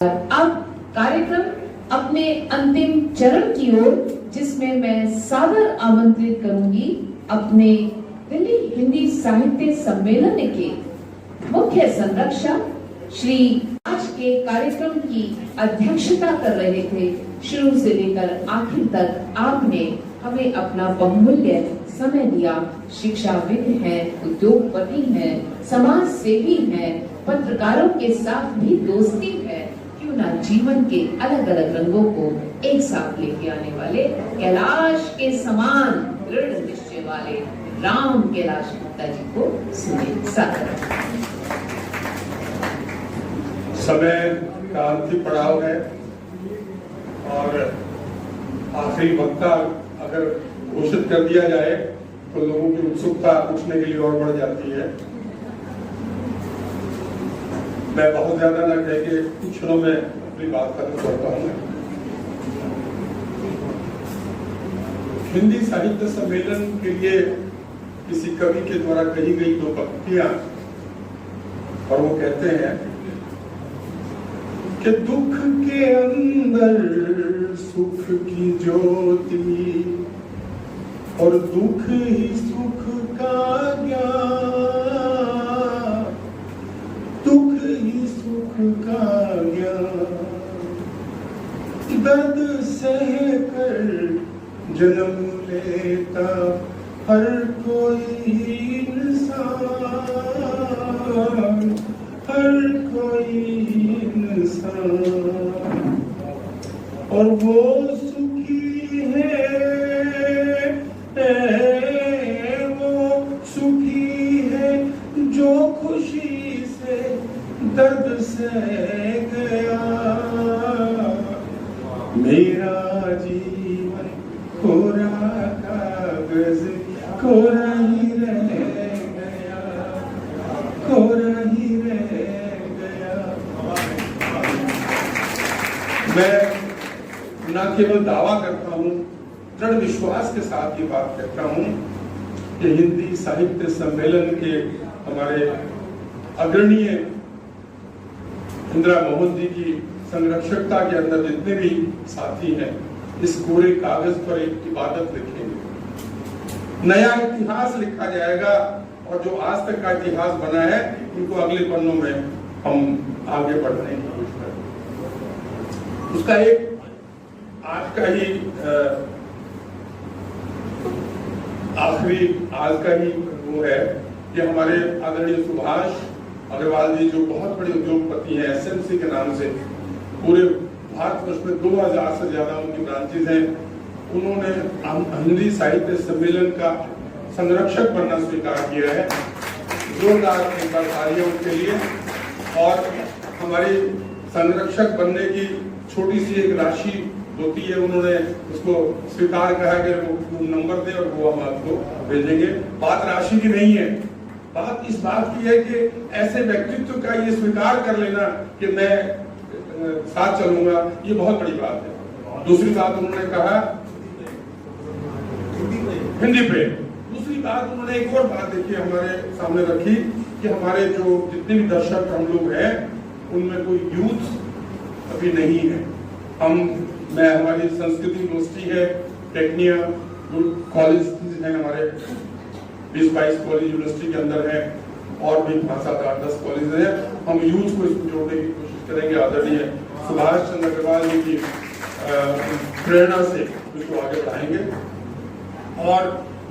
अब कार्यक्रम अपने अंतिम चरण की ओर, जिसमें मैं सादर आमंत्रित करूंगी अपने दिल्ली हिंदी साहित्य सम्मेलन के मुख्य संरक्षक श्री आज के कार्यक्रम की अध्यक्षता कर रहे थे। शुरू से लेकर आखिर तक आपने हमें अपना बहुमूल्य समय दिया। शिक्षाविद हैं, उद्योगपति हैं, समाज सेवी हैं, पत्रकारों के साथ भी दोस्ती है। क्यों ना जीवन के अलग अलग रंगों को एक साथ लेके आने वाले कैलाश के समान दृढ़ निश्चय वाले राम कैलाश गुप्ता जी को सुने। समय का अंतिम पड़ाव है और आखिरी वक्ता अगर घोषित कर दिया जाए तो लोगों की उत्सुकता पूछने के लिए और बढ़ जाती है। मैं बहुत ज्यादा न कह के कुछ क्षणों में अपनी बात खत्म करता हूँ। हिंदी साहित्य सम्मेलन के लिए किसी कवि के द्वारा कही गई दो पंक्तियां, और वो कहते हैं कि दुख के अंदर सुख की ज्योति और दुख ही सुख का ज्ञान, दुख ही सुख का ज्ञान, दर्द सह कर जन्म लेता हर कोई इंसान, हर कोई इंसान, और वो सुखी है, वो सुखी है जो खुशी से दर्द से गया। मेरा जीवन कोरा कागज कोरा ही रह गया, कोरा ही रह गया। मैं न केवल दावा करता हूँ, दृढ़ विश्वास के साथ ये बात कहता हूँ कि हिंदी साहित्य सम्मेलन के हमारे अग्रणीय इंदिरा मोहन जी की संरक्षकता के अंदर जितने भी साथी हैं, इस कोरे कागज पर एक इबादत लिखेंगे, नया इतिहास लिखा जाएगा, और जो आज तक का इतिहास बना है उनको अगले पन्नों में हम आगे बढ़ने की कोशिश करें। उसका एक आज का ही आखिरी आज का ही वो है कि हमारे आदरणीय सुभाष अग्रवाल जी, जो बहुत बड़े उद्योगपति हैं, एसएमसी के नाम से पूरे भारतवर्ष में 2000 से ज्यादा उनकी ब्रांचेज हैं, उन्होंने हिंदी साहित्य सम्मेलन का संरक्षक बनना स्वीकार किया है। जोरदार एक बार तालियां उनके लिए। और हमारी संरक्षक बनने की छोटी सी एक राशि होती है, उन्होंने उसको स्वीकार कहा कि वो नंबर दे और वो हम आपको भेजेंगे। बात राशि की नहीं है, बात इस बात की है कि ऐसे व्यक्तित्व का ये स्वीकार कर लेना कि मैं साथ चलूंगा, ये बहुत बड़ी बात है। दूसरी बात उन्होंने कहा हिंदी प्रेम। दूसरी बात उन्होंने एक और बात देखिए हमारे सामने रखी कि हमारे जो जितने भी दर्शक हम लोग हैं उनमें कोई यूथ अभी नहीं है। मैं हमारी संस्कृत यूनिवर्सिटी है, टेक्निया कॉलेज है, हमारे 20-22 कॉलेज यूनिवर्सिटी के अंदर है, और भी 5-7-8-10 कॉलेज हैं। हम यूथ को इसको जोड़ने की कोशिश करेंगे। आदरणीय सुभाष चंद्र अग्रवाल जी की प्रेरणा से इसको आगे बढ़ाएंगे। और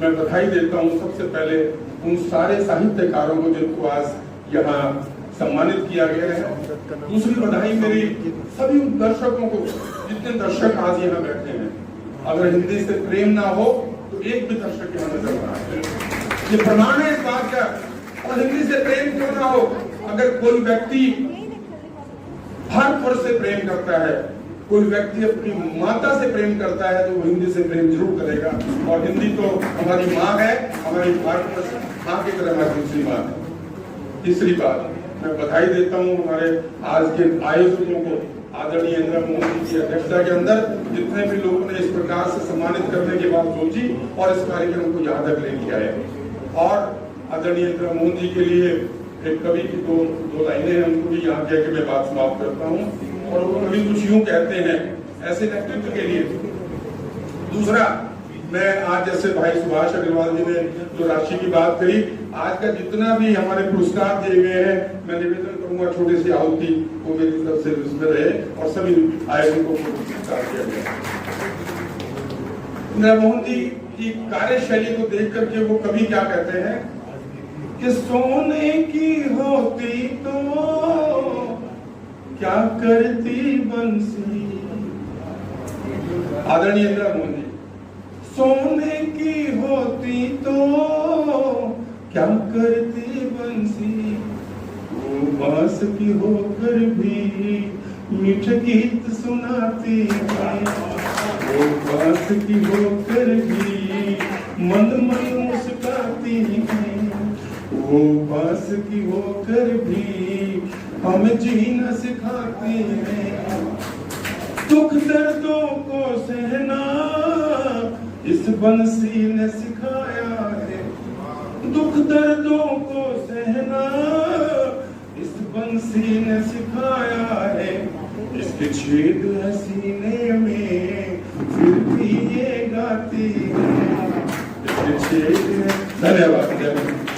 मैं बधाई देता हूँ सबसे पहले उन सारे साहित्यकारों को जिनको आज यहाँ सम्मानित किया गया है। दूसरी बधाई मेरी सभी दर्शकों को, जितने दर्शक आज यहाँ बैठे हैं। अगर हिंदी से प्रेम ना हो तो एक भी दर्शक यहाँ नजर ना आए, ये प्रमाण है इस बात का। और हिंदी से प्रेम क्यों ना हो, अगर कोई व्यक्ति भारतवर्ष से प्रेम करता है, कोई व्यक्ति अपनी माता से प्रेम करता है, तो वो हिंदी से प्रेम जरूर करेगा। और हिंदी तो हमारी माँ है, हमारी भारतवर्ष माँ की तरह हमारी दूसरी माँ है। तीसरी बात, मैं बधाई देता हूँ हमारे आज के आयोजकों को, आदरणीय इंदिरा मोहन जी की अध्यक्षता के अंदर जितने भी लोगों ने इस प्रकार से सम्मानित करने की बात सोची और इस कार्यक्रम को यहाँ तक ले लिया है। और आदरणीय इंदिरा मोहन जी के लिए एक कवि की दो लाइनें हैं, उनको भी यहाँ कह के मैं बात समाप्त करता हूँ। और वो कभी कुछ यूं कहते हैं ऐसे नेतृत्व के लिए। दूसरा, मैं आज जैसे भाई सुभाष अग्रवाल जी ने जो राशि की बात करी, आज का जितना भी हमारे पुरस्कार दिए गए हैं, मैं निवेदन करूंगा छोटी सी आहुति वो मेरी तरफ से उसमें रहे और सभी आयोजकों को पुरस्कार किया गया। इंदिरा मोहन जी की कार्यशैली को देख करके वो कभी क्या कहते हैं कि सोने की होती तो क्या करती बंसी। आदरणीय इंदिरा मोहन जी, सोने की होती तो क्या करती बंसी, वो बांस की होकर भी मीठे गीत सुनाती है, वो बांस की होकर भी मंद मंद मुस्काती है, वो बांस की होकर भी हमें जीना सिखाती है। दुख दर्दों को सहना इस बंसी ने सिखाया है, दुख दर्दों को सहना इस बंसी ने सिखाया है, इसके छेद है सीने में फिर भी ये गाती है, इसके छेद है। धन्यवाद।